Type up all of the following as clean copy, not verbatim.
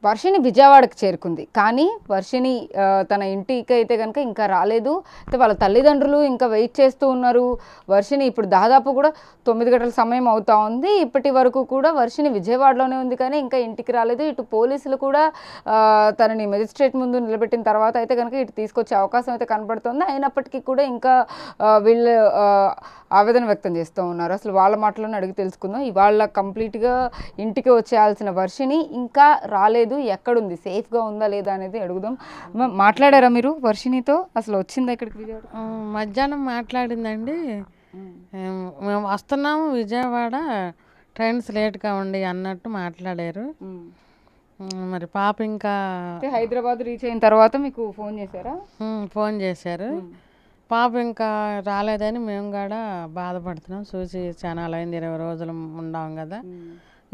వర్షిణి విజయవాడకి చేరుకుంది. కానీ వర్షిణి తన ఇంటికి అయితే కనుక ఇంకా రాలేదు. అయితే వాళ్ళ తల్లిదండ్రులు ఇంకా వెయిట్ చేస్తూ ఉన్నారు. వర్షిణి ఇప్పుడు దాదాపు కూడా 9 గంటల సమయం అవుతా ఉంది. ఇప్పటి వరకు కూడా వర్షిణి విజయవాడలోనే ఉంది కానీ ఇంకా ఇంటికి రాలేదు. ఇటు పోలీసులు కూడా తనని మెజిస్ట్రేట్ ముందు నిలబెట్టిన తర్వాత అయితే కనుక ఇటు తీసుకొచ్చే అవకాశం అయితే కనబడుతుంది. అయినప్పటికీ కూడా ఇంకా వీళ్ళు ఆవేదన వ్యక్తం చేస్తూ ఉన్నారు. అసలు వాళ్ళ మాటలను అడిగి తెలుసుకుందాం. ఇవాళ కంప్లీట్గా ఇంటికి వచ్చేయాల్సిన వర్షిణి ఇంకా రాలేదు. ఎక్కడుంది, సేఫ్గా ఉందా లేదా అనేది అడుగుదాం. మాట్లాడారా మీరు వర్షిణితో? అసలు వచ్చిందా ఇక్కడికి విజయవాడ? మధ్యాహ్నం మాట్లాడిందండి. మేము వస్తున్నాము విజయవాడ, ట్రైన్స్ లేట్గా ఉండి అన్నట్టు మాట్లాడారు. మరి పాప ఇంకా హైదరాబాద్ రీచ్ అయిన తర్వాత మీకు ఫోన్ చేశారా? ఫోన్ చేశారు. పాప ఇంకా రాలేదని మేము కూడా బాధపడుతున్నాం. చూసి చాలా అయింది, 20 రోజులు ఉండాం కదా,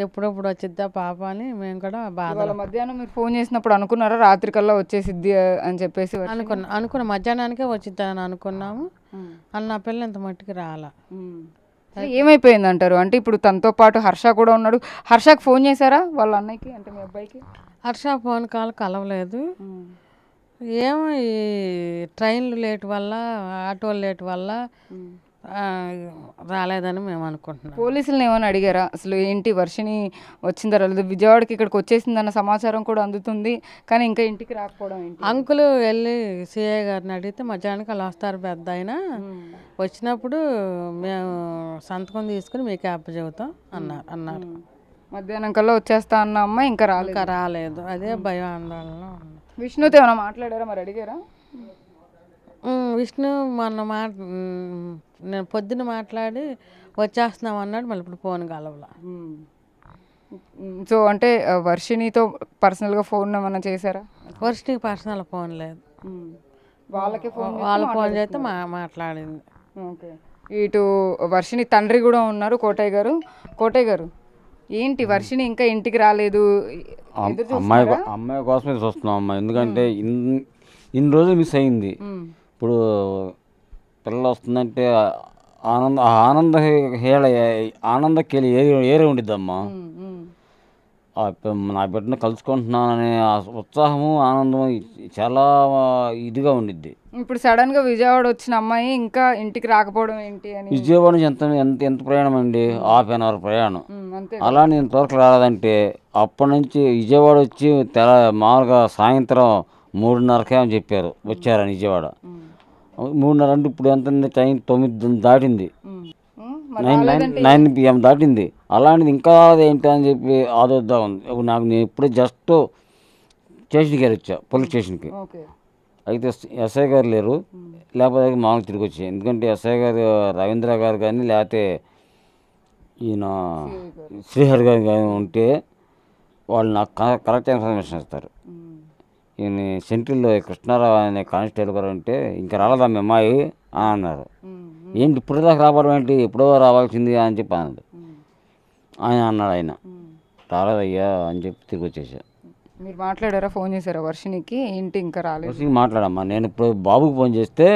ఎప్పుడెప్పుడు వచ్చిద్దా పాప అని మేము కూడా బాధ. మధ్యాహ్నం మీరు ఫోన్ చేసినప్పుడు అనుకున్నారా రాత్రి కల్లా వచ్చేసిద్ది అని చెప్పేసి? అనుకున్న మధ్యాహ్నానికే వచ్చిద్దని అనుకున్నాము. అన్న పిల్ల ఇంత మట్టుకు రాలా. ఏమైపోయింది అంటారు? అంటే ఇప్పుడు తనతో పాటు హర్ష కూడా ఉన్నాడు. హర్షకు ఫోన్ చేశారా వాళ్ళ అన్నయ్యకి, అంటే మీ అబ్బాయికి? హర్ష ఫోన్ కాల్ కలవలేదు. ఏమో ఈ ట్రైన్లు లేట్ వల్ల, ఆటోలు లేట్ వల్ల రాలేదని మేము అనుకుంటున్నాం. పోలీసులను ఏమైనా అడిగారా అసలు? ఏంటి వర్షిణి వచ్చిందా రాలేదు? విజయవాడకి ఇక్కడికి వచ్చేసిందన్న సమాచారం కూడా అందుతుంది కానీ ఇంకా ఇంటికి రాకపోవడం ఏంటి? అంకులు వెళ్ళి సిఐ గారిని అడిగితే మధ్యాహ్నానికి అలా వస్తారు పెద్ద ఆయన, వచ్చినప్పుడు మేము సంతకం తీసుకుని మీకు అప్పచెబుతాం అన్నారు. మధ్యాహ్నం కల్లా వచ్చేస్తా అన్న అమ్మాయి ఇంకా రాలేదు. అదే భయం ఆందోళన. విష్ణుతో ఏమైనా మాట్లాడారా మరి? అడిగారా? విష్ణు మొన్న నేను పొద్దున్న మాట్లాడి వచ్చేస్తున్నాం అన్నాడు. మళ్ళీ ఇప్పుడు ఫోన్ కలవలా. సో అంటే వర్షిణితో పర్సనల్గా ఫోన్ ఏమన్నా చేశారా? వర్షిణికి పర్సనల్ ఫోన్ లేదు. వాళ్ళ ఫోన్ చేస్తే మాట్లాడింది. ఓకే. ఇటు వర్షిణి తండ్రి కూడా ఉన్నారు, కోటయ్య గారు. కోటయ్య గారు, ఏంటి వర్షిణి ఇంకా ఇంటికి రాలేదు? అమ్మాయి కోసమే చూస్తున్నాం అమ్మాయి. ఎందుకంటే ఇన్ని రోజులు మిస్ అయింది. ఇప్పుడు పిల్లలు వస్తుందంటే ఆనందకేళి ఏరే ఉండిద్దమ్మా. నా బిడ్డను కలుసుకుంటున్నాననే ఉత్సాహము, ఆనందం చాలా ఇదిగా ఉండిద్ది. ఇప్పుడు సడన్ గా విజయవాడ వచ్చిన అమ్మాయి ఇంకా ఇంటికి రాకపోవడం ఏంటి అని? విజయవాడ నుంచి ఎంత ప్రయాణం అండి? ½ an hour ప్రయాణం. అలా నేను త్వరకు రాలేదంటే అప్పటి నుంచి విజయవాడ వచ్చి మామూలుగా సాయంత్రం 3:30కే అని చెప్పారు వచ్చారని. విజయవాడ 3:30 అంటే ఇప్పుడు ఎంత టైం? 9 దాటింది, 9 PM దాటింది. అలాంటిది ఇంకా ఏంటి అని చెప్పి ఆదోద్దా ఉంది. నేను ఇప్పుడే జస్ట్ స్టేషన్కి వెళ్ళి వచ్చా, పోలీస్ స్టేషన్కి. అయితే ఎస్ఐ గారు లేరు, లేకపోతే మామూలు తిరిగి వచ్చాయి. ఎందుకంటే ఎస్ఐ గారు రవీంద్ర గారు కానీ లేకపోతే ఈయన శ్రీహరి గారు కానీ ఉంటే వాళ్ళు నాకు కరెక్ట్ ఇన్ఫర్మేషన్ ఇస్తారు. ఈయన సెంట్రల్లో కృష్ణారావు అనే కానిస్టేబుల్ గారు ఉంటే ఇంకా రాలేదా మీ అమ్మాయి అని అన్నారు. ఏంటి ఇప్పుడు దాకా రావడం ఏంటి, ఎప్పుడో రావాల్సింది అని చెప్పి అన్నాడు. ఆయన అన్నాడు, ఆయన రాలేదయ్యా అని చెప్పి తిరిగి వచ్చేసా. మీరు మాట్లాడారా? ఫోన్ చేశారా వర్షిణికి? ఏంటి ఇంకా రాలేదు? వర్షిణికి మాట్లాడమ్మా. నేను ఇప్పుడు బాబుకి ఫోన్ చేస్తే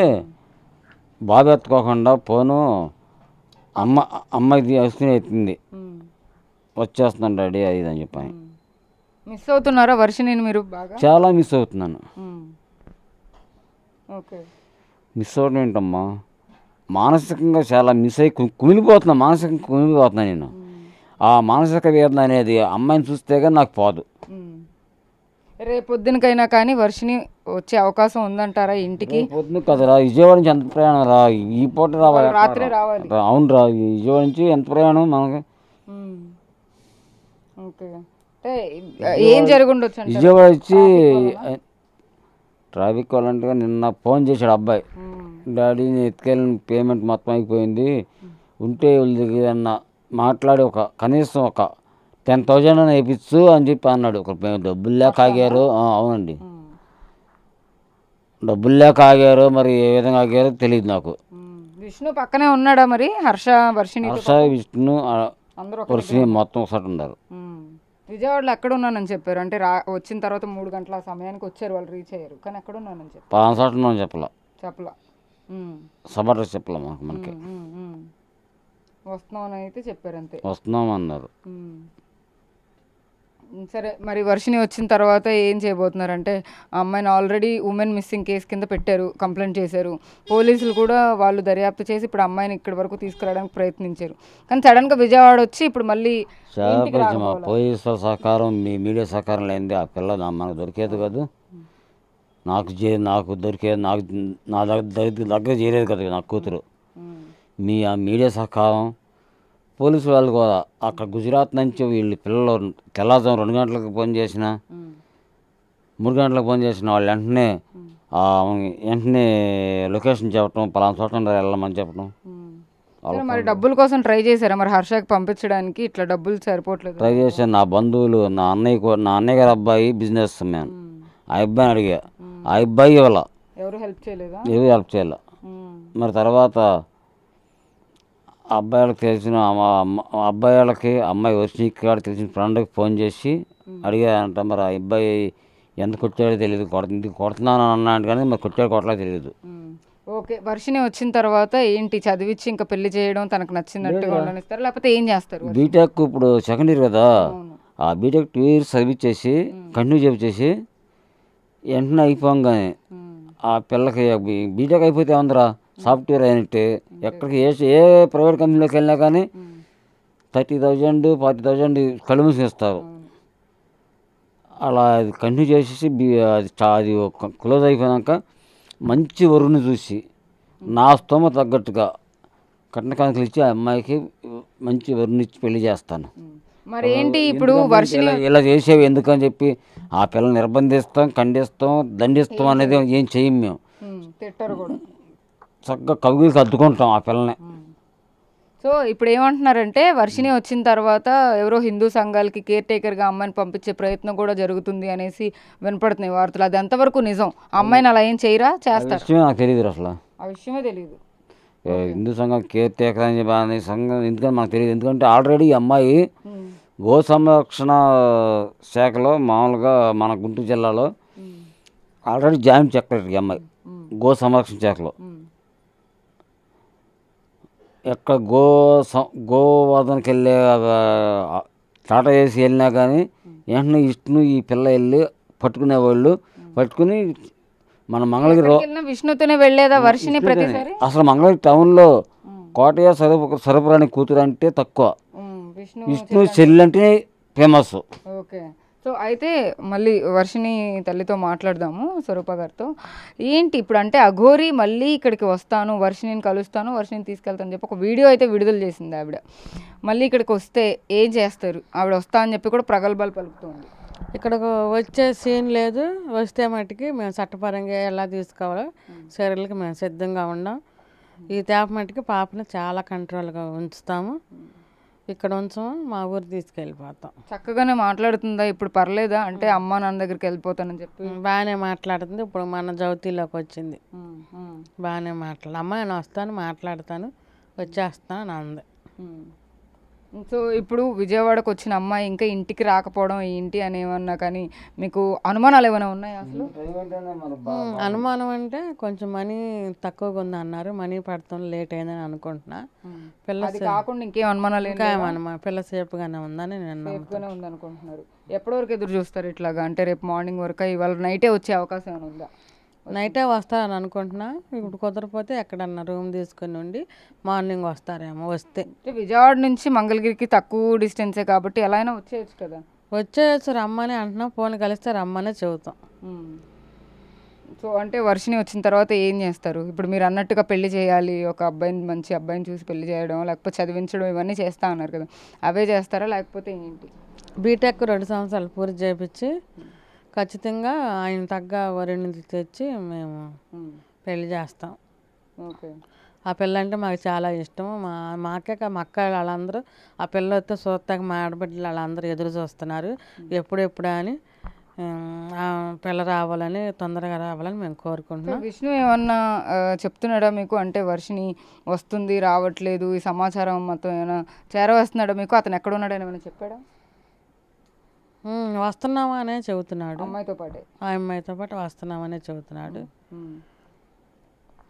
బాబు ఎత్తుకోకుండా ఫోను అమ్మాయిది వస్తూనే ఎత్తింది, వచ్చేస్తున్నాను డాడీ అది అని చెప్పాను. మిస్ అవుతున్నారా వర్షిణిని మీరు? చాలా మిస్ అవుతున్నాను. ఓకే. మిస్ అవడం ఏంటమ్మా, మానసికంగా చాలా మిస్ అయ్యి కుమిలిపోతున్నా. మానసికంగా కుమిలిపోతున్నా నేను. ఆ మానసిక వేదన అనేది అమ్మాయిని చూస్తే కానీ నాకు పోదు. రేపొద్దునకైనా కానీ వర్షిణి వచ్చే అవకాశం ఉందంటారా ఇంటికి? పొద్దున కదరా, విజయవాడ నుంచి ఎంత ప్రయాణం రా, ఈ పూట రావాలి, రాత్రి రావాలి. అవును రా, విజయవాడ నుంచి ఎంత ప్రయాణం మనకి. ఏం జరుగుండొచ్చు? విజయవాడ వచ్చి ట్రాఫిక్ వాళ్ళంటే నిన్న ఫోన్ చేశాడు అబ్బాయి, డాడీ నేను ఎత్తుకెళ్ళిన పేమెంట్ మొత్తం అయిపోయింది, ఉంటే వీళ్ళ దగ్గర మాట్లాడి కనీసం ఒక 10,000 అని వేయించు అని చెప్పి అన్నాడు. ఒక డబ్బులు లేక ఆగారు. అవునండి, డబ్బులు లేక ఆగారు, మరి ఏ విధంగా ఆగారో తెలియదు నాకు. విష్ణు పక్కనే ఉన్నాడా మరి? హర్ష విష్ణు వర్షిణి మొత్తం ఒకసారి ఉన్నారు. విజయవాడలో ఎక్కడ ఉన్నానని చెప్పారు? అంటే వచ్చిన తర్వాత 3 గంటల సమయానికి వచ్చారు, వాళ్ళు రీచ్ అయ్యారు, కానీ ఎక్కడ ఉన్నానని చెప్పారు? పలానా చెప్పలా సబర్ చెప్పలే మనకి. వస్తున్నామని అయితే చెప్పారు, అంతే. వస్తున్నాం అన్నారు. సరే, మరి వర్షిని వచ్చిన తర్వాత ఏం చేయబోతున్నారంటే ఆ అమ్మాయిని ఆల్రెడీ ఉమెన్ మిస్సింగ్ కేసు కింద పెట్టారు, కంప్లైంట్ చేశారు. పోలీసులు కూడా వాళ్ళు దర్యాప్తు చేసి ఇప్పుడు అమ్మాయిని ఇక్కడి వరకు తీసుకురావడానికి ప్రయత్నించారు. కానీ సడన్గా విజయవాడ వచ్చి ఇప్పుడు మళ్ళీ ఇంటికి మా రాకపోవాలా? పోలీసుల సహకారం, మీ మీడియా సహకారం లేనిది ఆ పిల్ల మనకు దొరికేది కాదు. నాకు దొరికేది, నా దగ్గర చేయలేదు కదా నా కూతురు. ఆ మీడియా సహకారం, పోలీసు వాళ్ళు కూడా అక్కడ గుజరాత్ నుంచి వీళ్ళు పిల్లలు తెల్లారుజాము 2 గంటలకు ఫోన్ చేసిన, 3 గంటలకు ఫోన్ చేసిన వాళ్ళు వెంటనే లొకేషన్ చెప్పడం, పలానా చోట వెళ్ళమని చెప్పడం. సరే, మరి డబ్బుల కోసం ట్రై చేశారా మరి హర్షకి పంపించడానికి? ఇట్లా డబ్బులు సరిపోవట్లేదు. ట్రై చేశాను. నా బంధువులు, నా అన్నయ్య గారి అబ్బాయి బిజినెస్ మ్యాన్, ఆ అబ్బాయిని అడిగా. ఆ అబ్బాయి ఇవ్వాల, ఎవరు హెల్ప్ చేయలేదా? ఎవరు హెల్ప్ చేయాల. మరి తర్వాత అబ్బాయిలకు తెలిసిన అబ్బాయిలకి అమ్మాయి వర్షినికి కూడా తెలిసిన ఫ్రెండ్కి ఫోన్ చేసి అడిగారంట. మరి ఆ అబ్బాయి ఎంత కొట్టాడో తెలియదు, కొడుతున్నాను అన్నాడు కానీ మరి కొట్టాడు కొట్టలేదు తెలియదు. ఓకే, వర్షిని వచ్చిన తర్వాత ఏంటి చదివించి ఇంకా పెళ్లి చేయడం, తనకు నచ్చినట్టుగా ఉండనిస్తారా లేకపోతే ఏం చేస్తారు? బీటెక్ ఇప్పుడు సెకండ్ ఇయర్ కదా, ఆ బీటెక్ 2 years చదివించేసి కంటిన్యూ చేపించేసి వెంటనే అయిపోగానే ఆ పిల్లకి బీటెక్ అయిపోతే ఏమందరా సాఫ్ట్వేర్ అయినట్టే. ఎక్కడికి ఏ ప్రైవేట్ కంపెనీలోకి వెళ్ళినా కానీ 30,000 40,000 కళ్ళు మూసి ఇస్తారు. అలా అది కంటిన్యూ చేసేసి అది క్లోజ్ అయిపోయాక మంచి వరుని చూసి నా స్తోమత తగ్గట్టుగా కట్న కానుకలు ఇచ్చి ఆ అమ్మాయికి మంచి వరుని ఇచ్చి పెళ్లి చేస్తాను. మరి ఏంటి ఇప్పుడు వర్షిని ఇలా చేసేవి ఎందుకని చెప్పి ఆ పిల్లల్ని నిర్బంధిస్తాం, ఖండిస్తాం, దండిస్తాం అనేది ఏం చేయం మేము. తిట్టరు కూడా, చక్కగా కవికి అద్దుకుంటాం ఆ పిల్లని. సో ఇప్పుడు ఏమంటున్నారంటే వర్షిని వచ్చిన తర్వాత ఎవరో హిందూ సంఘాలకి కేర్ టేకర్గా అమ్మాయిని పంపించే ప్రయత్నం కూడా జరుగుతుంది అనేసి వినపడుతున్నాయి వార్తలు. అది ఎంతవరకు నిజం? అమ్మాయిని అలా ఏం చేయరా? చేస్తారు? విషయమే నాకు తెలియదు అసలు. ఆ విషయమే తెలియదు. హిందూ సంఘం కేర్ టేకర్ అని చెప్పి సంఘం ఎందుకని మనకు తెలియదు. ఎందుకంటే ఆల్రెడీ ఈ అమ్మాయి గో సంరక్షణ శాఖలో మామూలుగా మన గుంటూరు జిల్లాలో ఆల్రెడీ జాయింట్ సెక్రటరీ ఈ అమ్మాయి గో సంరక్షణ శాఖలో. ఎక్కడ గోవర్ధనకి వెళ్ళే టాటా చేసి వెళ్ళినా కానీ వెంటనే ఇష్టను ఈ పిల్ల వెళ్ళి పట్టుకునేవాళ్ళు, పట్టుకుని మన మంగళగిరి విష్ణుతోనే వెళ్ళేదా వర్షిని ప్రతిసారి? అసలు మంగళగిరి టౌన్లో కోటయ్య సరపురాణి కూతురు అంటే తక్కువ, విష్ణు చెల్లి అంటే ఫేమస్. ఓకే, సో అయితే మళ్ళీ వర్షిని తల్లితో మాట్లాడదాము, స్వరూప గారితో. ఏంటి ఇప్పుడు అంటే అఘోరి మళ్ళీ ఇక్కడికి వస్తాను, వర్షిని కలుస్తాను, వర్షిని తీసుకెళ్తాను చెప్పి ఒక వీడియో అయితే విడుదల చేసింది ఆవిడ. మళ్ళీ ఇక్కడికి వస్తే ఏం చేస్తారు? ఆవిడ వస్తా అని చెప్పి కూడా ప్రగల్భాలు పలుకుతుంది. ఇక్కడకు వచ్చే సీన్ లేదు. వస్తే మట్టుకి మేము చట్టపరంగా ఎలా తీసుకోవాలో చర్యలకి మేము సిద్ధంగా ఉన్నాం. ఈ తేప మట్టుకి పాపని చాలా కంట్రోల్గా ఉంచుతాము. ఇక్కడ ఉంచము, మా ఊరు తీసుకెళ్ళిపోతాం. చక్కగానే మాట్లాడుతుందా ఇప్పుడు? పర్లేదా అంటే అమ్మ నాన్న దగ్గరికి వెళ్ళిపోతానని చెప్పి బాగానే మాట్లాడుతుంది. ఇప్పుడు మన జౌతిలోకి వచ్చింది, బాగానే అమ్మ నేను వస్తాను, మాట్లాడతాను, వచ్చేస్తాను అంది. సో ఇప్పుడు విజయవాడకు వచ్చిన అమ్మాయి ఇంకా ఇంటికి రాకపోవడం ఏంటి అని ఏమన్నా కానీ మీకు అనుమానాలు ఏమైనా ఉన్నాయా అసలు? అనుమానం అంటే కొంచెం మనీ తక్కువగా ఉంది అన్నారు, మనీ పడతాం లేట్ అయిందని అనుకుంటున్నా. పిల్ల కాకుండా ఇంకేం అనుమానాలు? పిల్ల సేఫ్గానే ఉందని నేను సేఫ్గానే ఉంది అనుకుంటున్నారు. ఎప్పటి వరకు ఎదురు చూస్తారు ఇట్లాగా? అంటే రేపు మార్నింగ్ వరకు, ఇవాళ నైటే వచ్చే అవకాశం ఏమైనా ఉందా? నైటే వస్తారని అనుకుంటున్నా. ఇప్పుడు కుదరపోతే ఎక్కడన్నా రూమ్ తీసుకుని ఉండి మార్నింగ్ వస్తారేమో. వస్తే విజయవాడ నుంచి మంగళగిరికి తక్కువ డిస్టెన్సే కాబట్టి ఎలా అయినా వచ్చేయచ్చు కదా. వచ్చేయచ్చు, రమ్మని అంటున్నాం. ఫోన్ కలిస్తే రమ్మనే చెబుతాం. సో అంటే వర్షిని వచ్చిన తర్వాత ఏం చేస్తారు? ఇప్పుడు మీరు అన్నట్టుగా పెళ్లి చేయాలి, ఒక అబ్బాయిని మంచి అబ్బాయిని చూసి పెళ్లి చేయడం, లేకపోతే చదివించడం, ఇవన్నీ చేస్తా అన్నారు కదా, అవే చేస్తారా లేకపోతే ఏంటి? బీటెక్ 2 సంవత్సరాలు పూర్తి చేయించి ఖచ్చితంగా ఆయన తగ్గ వరుణ్ణి తెచ్చి మేము పెళ్లి చేస్తాం. ఓకే, ఆ పిల్ల అంటే మాకు చాలా ఇష్టం. మా అక్క వాళ్ళందరూ ఆ పిల్ల వస్తే చూస్తాక మా ఆడబిడ్డలు వాళ్ళందరూ ఎదురు చూస్తున్నారు ఎప్పుడెప్పుడు అని. ఆ పిల్ల రావాలని, తొందరగా రావాలని మేము కోరుకుంటున్నాం. విష్ణు ఏమన్నా చెప్తున్నాడా మీకు? అంటే వర్షిని వస్తుంది, రావట్లేదు, ఈ సమాచారం మొత్తం ఏమైనా చేరవేస్తున్నాడా మీకు? అతను ఎక్కడ ఉన్నాడు అని ఏమైనా చెప్పాడా? వస్తున్నామా అనే చెబుతున్నాడు. అమ్మాయితో పాటే, ఆ అమ్మాయితో పాటు వస్తున్నామనే చెబుతున్నాడు.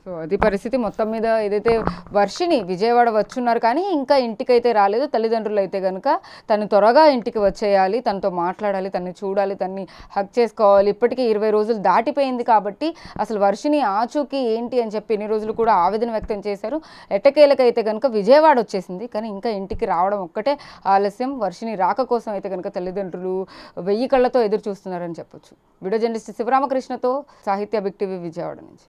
సో అది పరిస్థితి మొత్తం మీద. ఏదైతే వర్షిని విజయవాడ వచ్చున్నారు కానీ ఇంకా ఇంటికైతే రాలేదు. తల్లిదండ్రులు అయితే కనుక తను త్వరగా ఇంటికి వచ్చేయాలి, తనతో మాట్లాడాలి, తనని చూడాలి, తనని హక్ చేసుకోవాలి. ఇప్పటికీ 20 రోజులు దాటిపోయింది కాబట్టి అసలు వర్షిని ఆచూకీ ఏంటి అని చెప్పి ఎన్ని రోజులు కూడా ఆవేదన వ్యక్తం చేశారు. ఎట్టకేలకైతే కనుక విజయవాడ వచ్చేసింది కానీ ఇంకా ఇంటికి రావడం ఒక్కటే ఆలస్యం. వర్షిని రాక కోసం అయితే కనుక తల్లిదండ్రులు 1000 కళ్ళతో ఎదురు చూస్తున్నారని చెప్పొచ్చు. వీడియో జర్నలిస్ట్ శివరామకృష్ణతో సాహిత్య బిగ్ టీవీ విజయవాడ నుంచి.